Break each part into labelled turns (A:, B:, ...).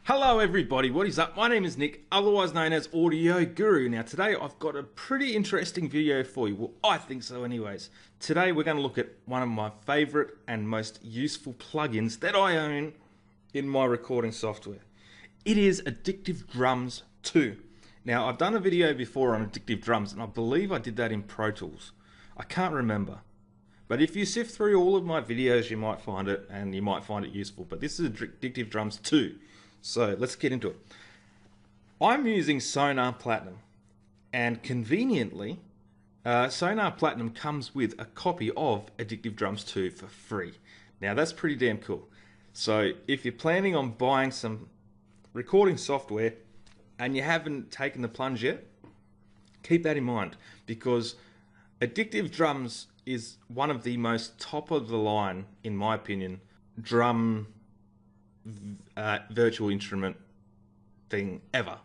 A: Hello everybody, what is up? My name is Nick, otherwise known as Audio Guru. Now today I've got a pretty interesting video for you. Well, I think so anyways. Today we're going to look at one of my favorite and most useful plugins that I own in my recording software. It is Addictive Drums 2. Now I've done a video before on Addictive Drums and I believe I did that in Pro Tools. I can't remember. But if you sift through all of my videos you might find it and you might find it useful. But this is Addictive Drums 2. So let's get into it. I'm using Sonar Platinum, and conveniently Sonar Platinum comes with a copy of Addictive Drums 2 for free. Now that's pretty damn cool. So if you're planning on buying some recording software and you haven't taken the plunge yet, keep that in mind, because Addictive Drums is one of the most top of the line, in my opinion, drum virtual instrument thing ever.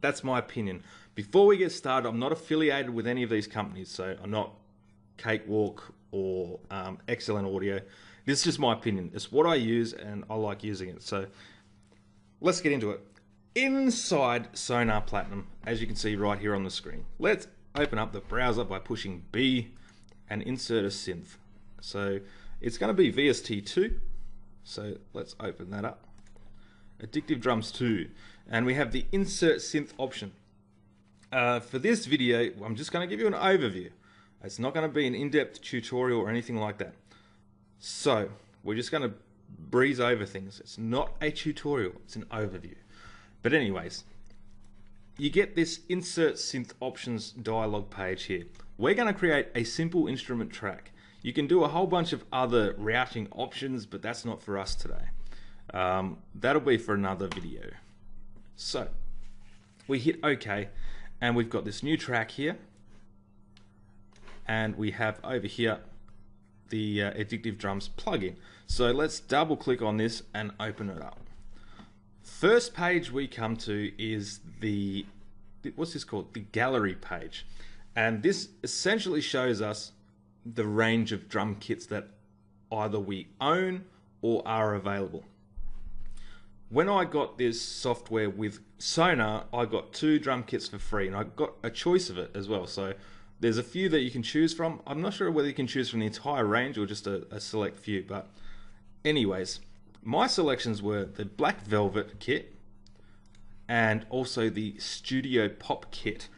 A: That's my opinion. Before we get started, I'm not affiliated with any of these companies, so I'm not Cakewalk or XLN Audio. This is just my opinion. It's what I use and I like using it. So let's get into it. Inside Sonar Platinum, as you can see right here on the screen, let's open up the browser by pushing B and insert a synth. So it's going to be VST2. So let's open that up. Addictive Drums 2. And we have the insert synth option. For this video, I'm just going to give you an overview. It's not going to be an in-depth tutorial or anything like that. So we're just going to breeze over things. It's not a tutorial, it's an overview. But anyways, you get this insert synth options dialog page here. We're going to create a simple instrument track. You can do a whole bunch of other routing options, but that's not for us today. That'll be for another video. So we hit OK, and we've got this new track here, and we have over here the Addictive Drums plugin. So let's double click on this and open it up. First page we come to is the, what's this called? The gallery page. And this essentially shows us the range of drum kits that either we own or are available. When I got this software with Sonar, I got 2 drum kits for free, and I got a choice of it as well. So there's a few that you can choose from. I'm not sure whether you can choose from the entire range or just a select few, but anyways, my selections were the Black Velvet kit and also the Studio Pop kit.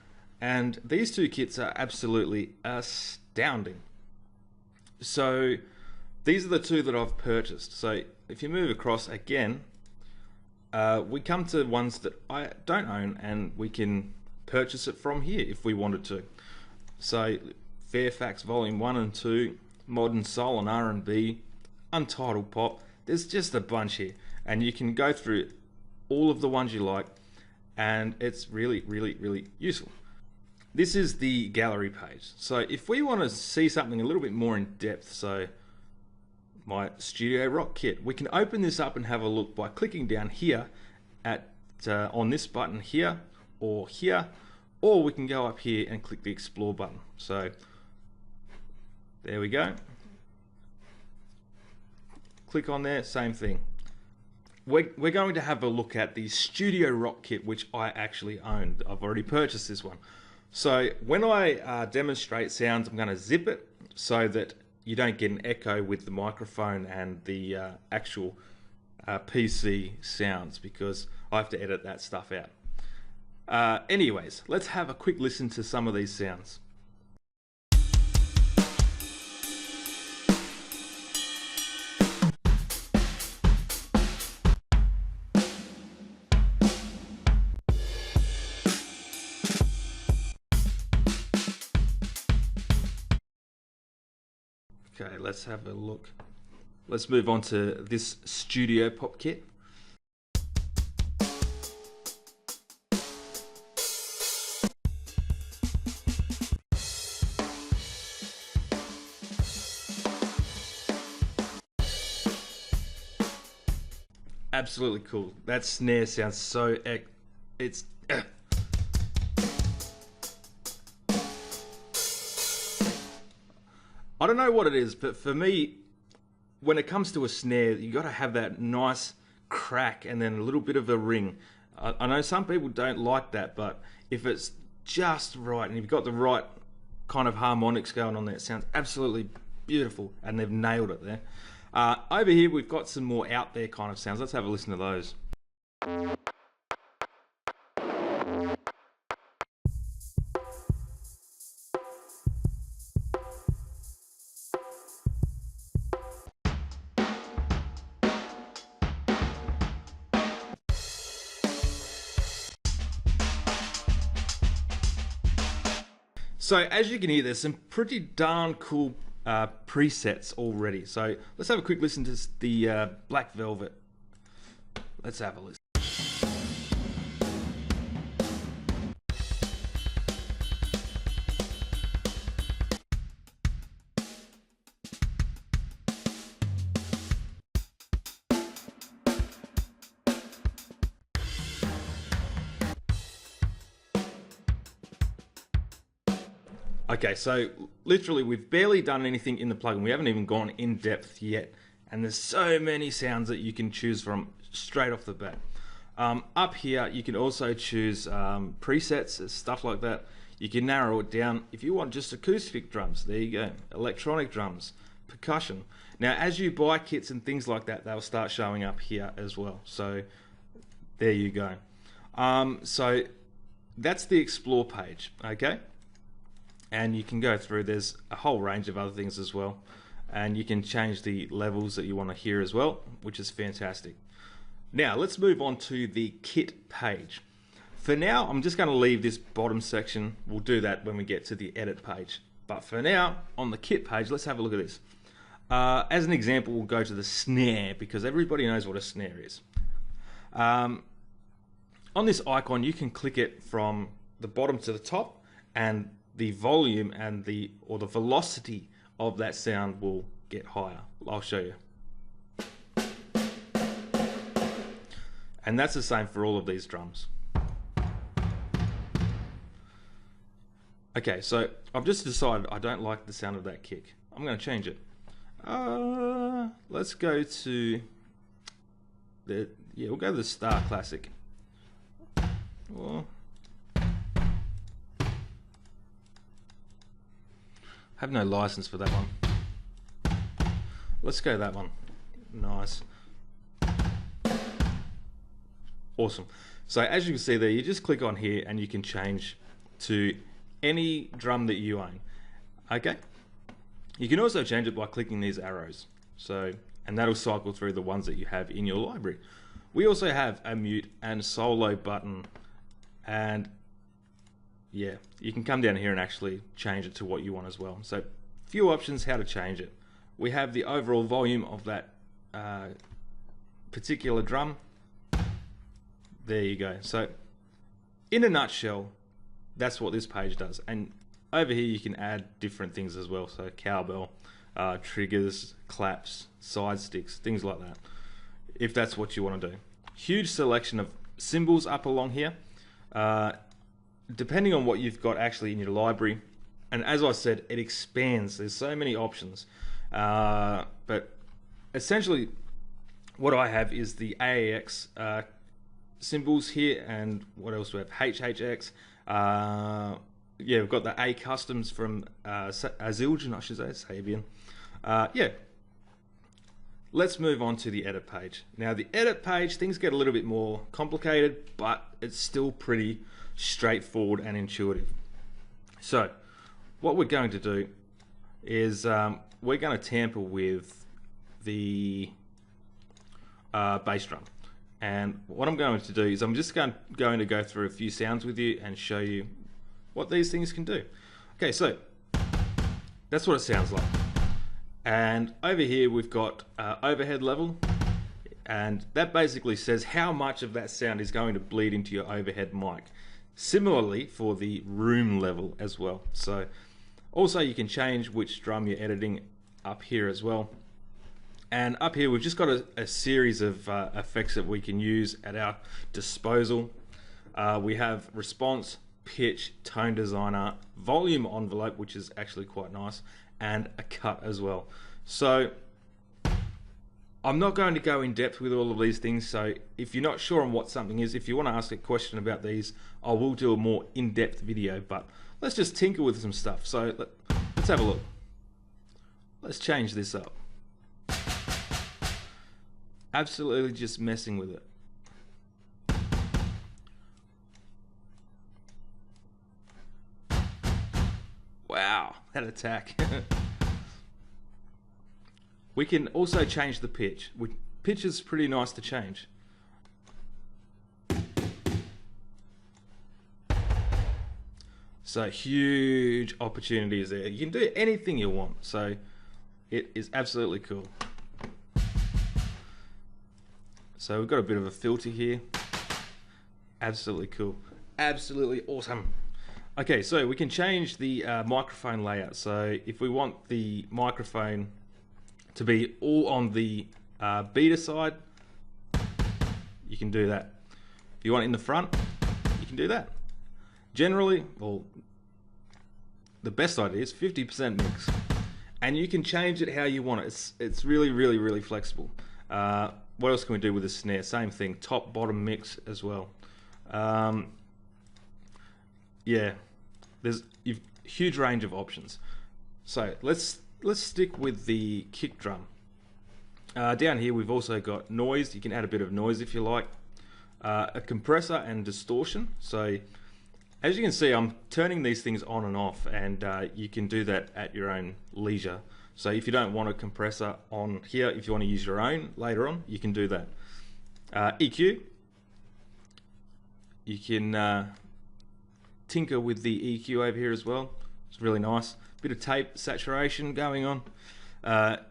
A: And these 2 kits are absolutely astounding. So these are the 2 that I've purchased. So if you move across again, we come to ones that I don't own, and we can purchase it from here if we wanted to. So Fairfax Volume 1 and 2, Modern Soul and R&B, Untitled Pop. There's just a bunch here, and you can go through all of the ones you like, and it's really, really, really useful. This is the gallery page. So if we want to see something a little bit more in depth, so my Studio Rock kit, we can open this up and have a look by clicking down here at on this button here, or we can go up here and click the Explore button. So there we go. Click on there, same thing. We're going to have a look at the Studio Rock kit, which I actually own. I've already purchased this one. So when I demonstrate sounds, I'm going to zip it so that you don't get an echo with the microphone and the actual PC sounds, because I have to edit that stuff out. Anyways, let's have a quick listen to some of these sounds. Okay, let's have a look. Let's move on to this Studio Pop kit. Absolutely cool. That snare sounds so it's I don't know what it is, but for me, when it comes to a snare, you got to have that nice crack and then a little bit of a ring. I know some people don't like that, but if it's just right and you've got the right kind of harmonics going on there, it sounds absolutely beautiful, and they've nailed it there. Over here we've got some more out there kind of sounds. Let's have a listen to those. So as you can hear, there's some pretty darn cool presets already. So let's have a quick listen to the Black Velvet. Let's have a listen. Okay, so literally we've barely done anything in the plugin. We haven't even gone in depth yet. And there's so many sounds that you can choose from straight off the bat. Up here, you can also choose presets, stuff like that. You can narrow it down. If you want just acoustic drums, there you go. Electronic drums, percussion. Now, as you buy kits and things like that, they'll start showing up here as well. So there you go. So that's the Explore page, okay? And you can go through, there's a whole range of other things as well. And you can change the levels that you want to hear as well, which is fantastic. Now, let's move on to the kit page. For now, I'm just going to leave this bottom section. We'll do that when we get to the edit page. But for now, on the kit page, let's have a look at this. As an example, we'll go to the snare, because everybody knows what a snare is. On this icon, you can click it from the bottom to the top, and the volume and the velocity of that sound will get higher. I'll show you. And that's the same for all of these drums. Okay, so I've just decided I don't like the sound of that kick. I'm going to change it. Let's go to we'll go to the Star Classic. Well, have no license for that one. Let's go that one. Nice. Awesome. So as you can see there, you just click on here and you can change to any drum that you own. Okay. You can also change it by clicking these arrows. So, and that'll cycle through the ones that you have in your library. We also have a mute and solo button, and yeah, you can come down here and actually change it to what you want as well. So, few options how to change it. We have the overall volume of that particular drum. There you go. So, in a nutshell, that's what this page does. And over here you can add different things as well. So, cowbell, triggers, claps, side sticks, things like that, if that's what you want to do. Huge selection of cymbals up along here. Depending on what you've got actually in your library, and as I said, it expands. There's so many options, but essentially what I have is the AAX cymbals here, and what else do we have? HHX. Yeah, we've got the A customs from Azilgen, I should say, Sabian. Yeah. Let's move on to the edit page. Now, the edit page, things get a little bit more complicated, but it's still pretty straightforward and intuitive. So, what we're going to do is we're going to tamper with the bass drum. And what I'm going to do is I'm just going to go through a few sounds with you and show you what these things can do. Okay, so that's what it sounds like. And over here we've got overhead level, and that basically says how much of that sound is going to bleed into your overhead mic. Similarly for the room level as well. So also you can change which drum you're editing up here as well. And up here we've just got a series of effects that we can use at our disposal. We have response, pitch, tone designer, volume envelope, which is actually quite nice, and a cut as well. So I'm not going to go in depth with all of these things, so if you're not sure on what something is, if you want to ask a question about these, I will do a more in-depth video, but let's just tinker with some stuff. So let's have a look. Let's change this up. Absolutely just messing with it. Wow, that attack. We can also change the pitch. Pitch is pretty nice to change. So huge opportunities there. You can do anything you want. So it is absolutely cool. So we've got a bit of a filter here. Absolutely cool. Absolutely awesome. Okay, so we can change the microphone layout. So if we want the microphone to be all on the beater side, you can do that. If you want it in the front, you can do that. Generally, well, the best idea is 50% mix, and you can change it how you want it. It's really flexible. What else can we do with the snare? Same thing, top bottom mix as well. Yeah, there's a huge range of options. So let's stick with the kick drum. Down here we've also got noise. You can add a bit of noise if you like. A compressor and distortion. So as you can see, I'm turning these things on and off, and you can do that at your own leisure. So if you don't want a compressor on here, if you want to use your own later on, you can do that. EQ. You can tinker with the EQ over here as well. It's really nice. Bit of tape saturation going on.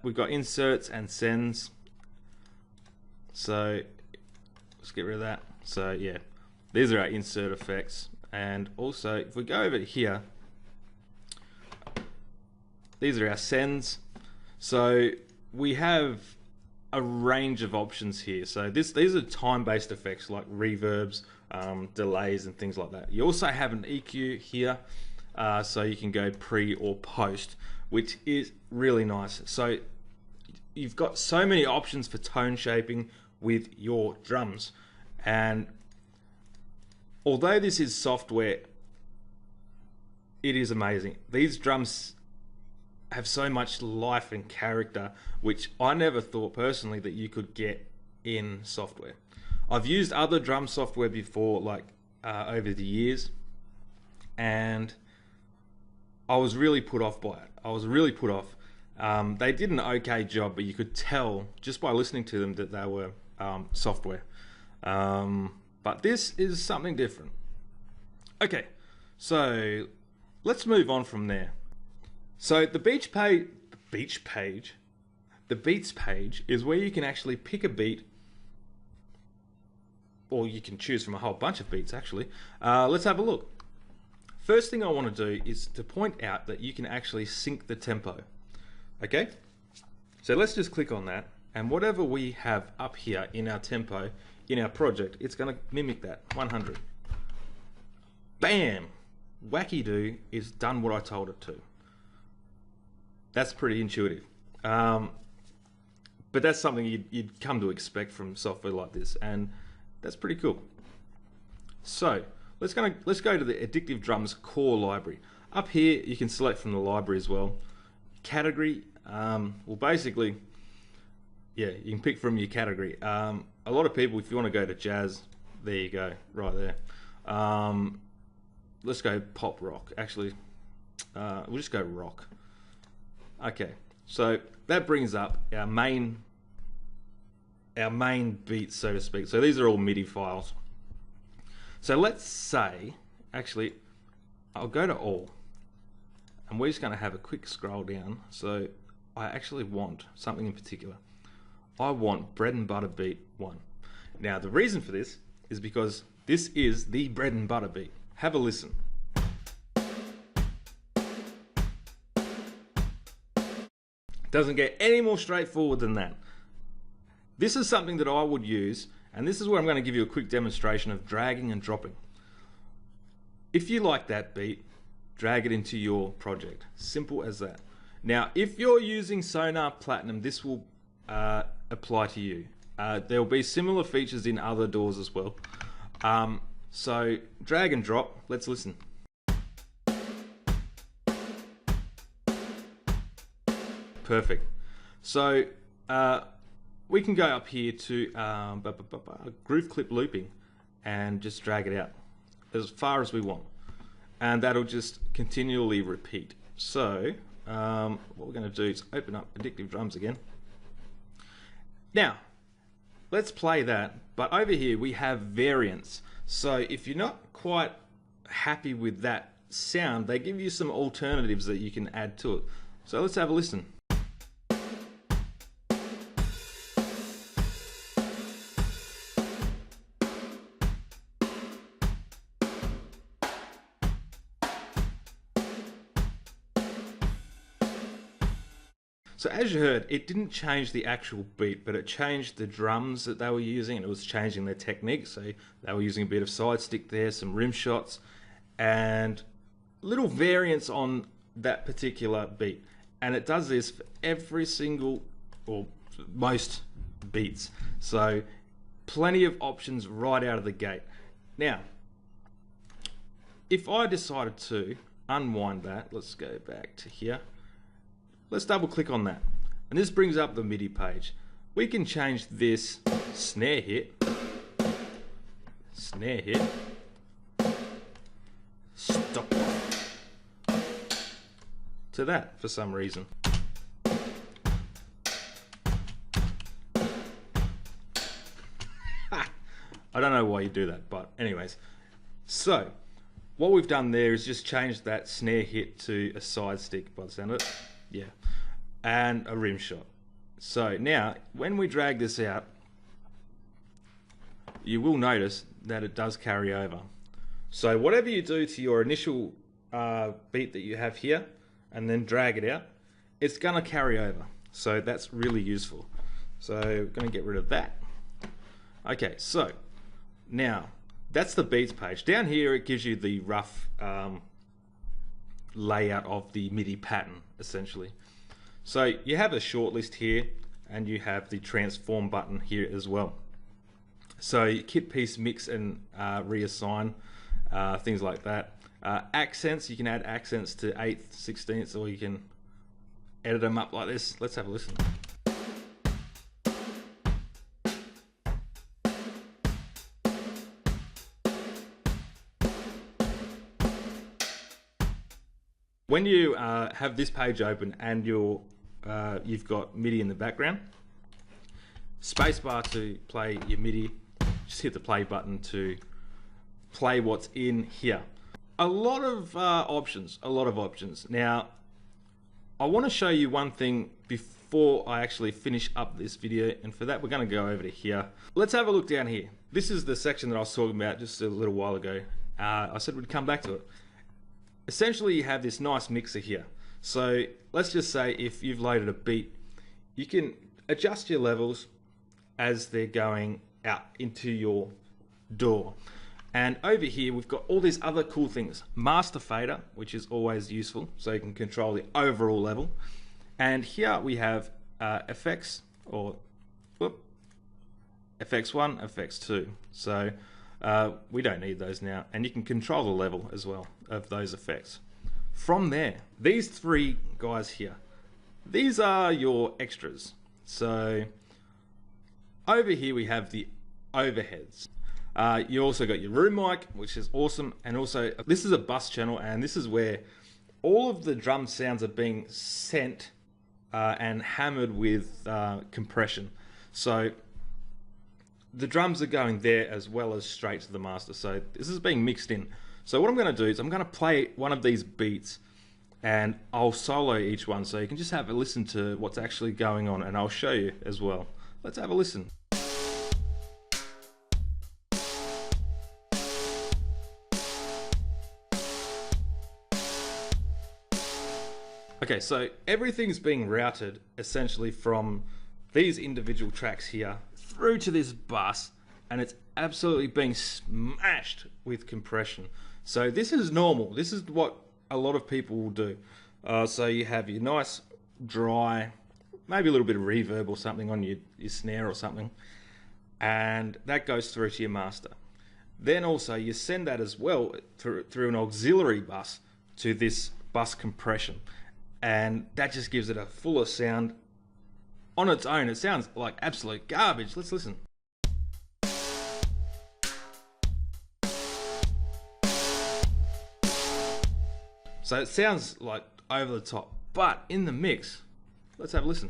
A: We've got inserts and sends. So let's get rid of that. So yeah, these are our insert effects. And also, if we go over here, these are our sends. So we have a range of options here. So these are time-based effects like reverbs, delays, and things like that. You also have an EQ here. So you can go pre or post, which is really nice. So you've got so many options for tone shaping with your drums. And although this is software, it is amazing. These drums have so much life and character, which I never thought personally that you could get in software. I've used other drum software before, like over the years, and I was really put off by it. I was really put off. They did an okay job, but you could tell just by listening to them that they were software. But this is something different. Okay, so let's move on from there. So the beats page is where you can actually pick a beat, or you can choose from a whole bunch of beats actually. Let's have a look. First thing I want to do is to point out that you can actually sync the tempo. Okay, so let's just click on that, and whatever we have up here in our tempo in our project, it's going to mimic that 100. Bam! Wacky Do is done what I told it to. That's pretty intuitive, but that's something you'd come to expect from software like this, and that's pretty cool. So let's go to the Addictive Drums core library. Up here you can select from the library as well. Category, well basically, yeah, you can pick from your category. A lot of people, if you want to go to jazz, there you go, right there. Let's go pop rock. Actually, we'll just go rock. Okay, so that brings up our main beats, so to speak. So these are all MIDI files. So let's say, actually, I'll go to all, and we're just going to have a quick scroll down. So I actually want something in particular. I want bread and butter beat 1. Now the reason for this is because this is the bread and butter beat. Have a listen. Doesn't get any more straightforward than that. This is something that I would use, and this is where I'm going to give you a quick demonstration of dragging and dropping. If you like that beat, drag it into your project. Simple as that. Now, if you're using Sonar Platinum, this will apply to you. There will be similar features in other DAWs as well. So drag and drop, let's listen. Perfect. So we can go up here to groove clip looping and just drag it out as far as we want. And that'll just continually repeat. So what we're going to do is open up Addictive Drums again. Now, let's play that, but over here we have variants. So if you're not quite happy with that sound, they give you some alternatives that you can add to it. So let's have a listen. So as you heard, it didn't change the actual beat, but it changed the drums that they were using, and it was changing their technique. So they were using a bit of side stick there, some rim shots, and little variants on that particular beat. And it does this for every single, or most beats. So plenty of options right out of the gate. Now, if I decided to unwind that, let's go back to here. Let's double click on that. And this brings up the MIDI page. We can change this snare hit, stop to that for some reason. I don't know why you do that, but anyways. So, what we've done there is just change that snare hit to a side stick by the sound of it. Yeah, and a rim shot. So now, when we drag this out, you will notice that it does carry over. So whatever you do to your initial beat that you have here, and then drag it out, it's gonna carry over. So that's really useful. So we're gonna get rid of that. Okay, so now that's the beats page. Down here, it gives you the rough layout of the MIDI pattern, essentially. So you have a shortlist here, and you have the transform button here as well. So kit piece mix and reassign, things like that. Accents, you can add accents to 8th, 16th, or you can edit them up like this. Let's have a listen. When you have this page open and you've got MIDI in the background, spacebar to play your MIDI, just hit the play button to play what's in here. A lot of options. Now, I want to show you one thing before I actually finish up this video, and for that we're going to go over to here. Let's have a look down here. This is the section that I was talking about just a little while ago. I said we'd come back to it. Essentially, you have this nice mixer here. So let's just say if you've loaded a beat, you can adjust your levels as they're going out into your DAW. And over here, we've got all these other cool things. Master fader, which is always useful, so you can control the overall level. And here we have effects, or FX1, FX2. So we don't need those now, and you can control the level as well of those effects. From there, these three guys here, these are your extras. So over here we have the overheads. You also got your room mic, which is awesome, and also this is a bus channel, and this is where all of the drum sounds are being sent and hammered with compression. So the drums are going there as well as straight to the master. So this is being mixed in. So what I'm going to do is I'm going to play one of these beats, and I'll solo each one so you can just have a listen to what's actually going on, and I'll show you as well. Let's have a listen. Okay, so everything's being routed essentially from these individual tracks here through to this bus, and it's absolutely being smashed with compression. So this is normal. This is what a lot of people will do. So you have your nice, dry, maybe a little bit of reverb or something on your snare or something, and that goes through to your master. Then also you send that as well through an auxiliary bus to this bus compression, and that just gives it a fuller sound on its own. It sounds like absolute garbage. Let's listen. So it sounds like over the top, but in the mix, let's have a listen.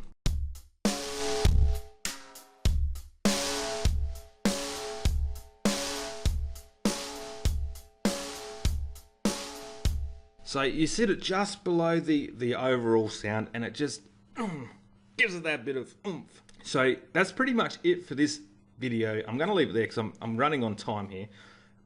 A: So you sit it just below the overall sound, and it just gives it that bit of oomph. So that's pretty much it for this video. I'm going to leave it there because I'm running on time here.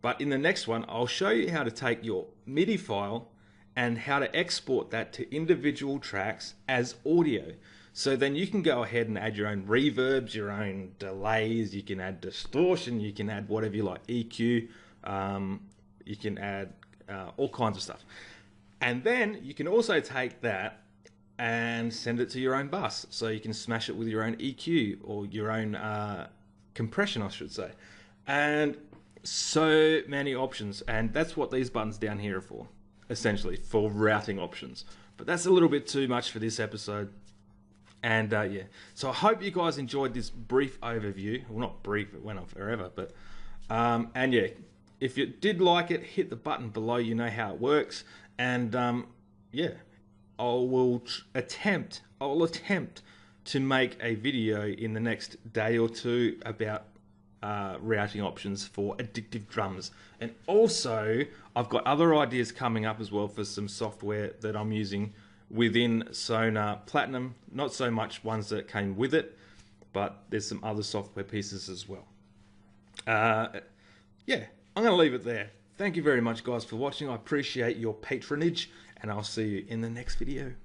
A: But in the next one, I'll show you how to take your MIDI file and how to export that to individual tracks as audio. So then you can go ahead and add your own reverbs, your own delays, you can add distortion, you can add whatever you like, EQ, you can add all kinds of stuff. And then you can also take that and send it to your own bus. So you can smash it with your own EQ or your own compression, I should say. And so many options. And that's what these buttons down here are for, essentially, for routing options. But that's a little bit too much for this episode. And yeah, so I hope you guys enjoyed this brief overview. Well, not brief, it went on forever. But and yeah, if you did like it, hit the button below. You know how it works. And yeah, I will attempt to make a video in the next day or two about routing options for addictive drums. And also, I've got other ideas coming up as well for some software that I'm using within Sonar Platinum. Not so much ones that came with it, but there's some other software pieces as well. Yeah, I'm going to leave it there. Thank you very much, guys, for watching. I appreciate your patronage, and I'll see you in the next video.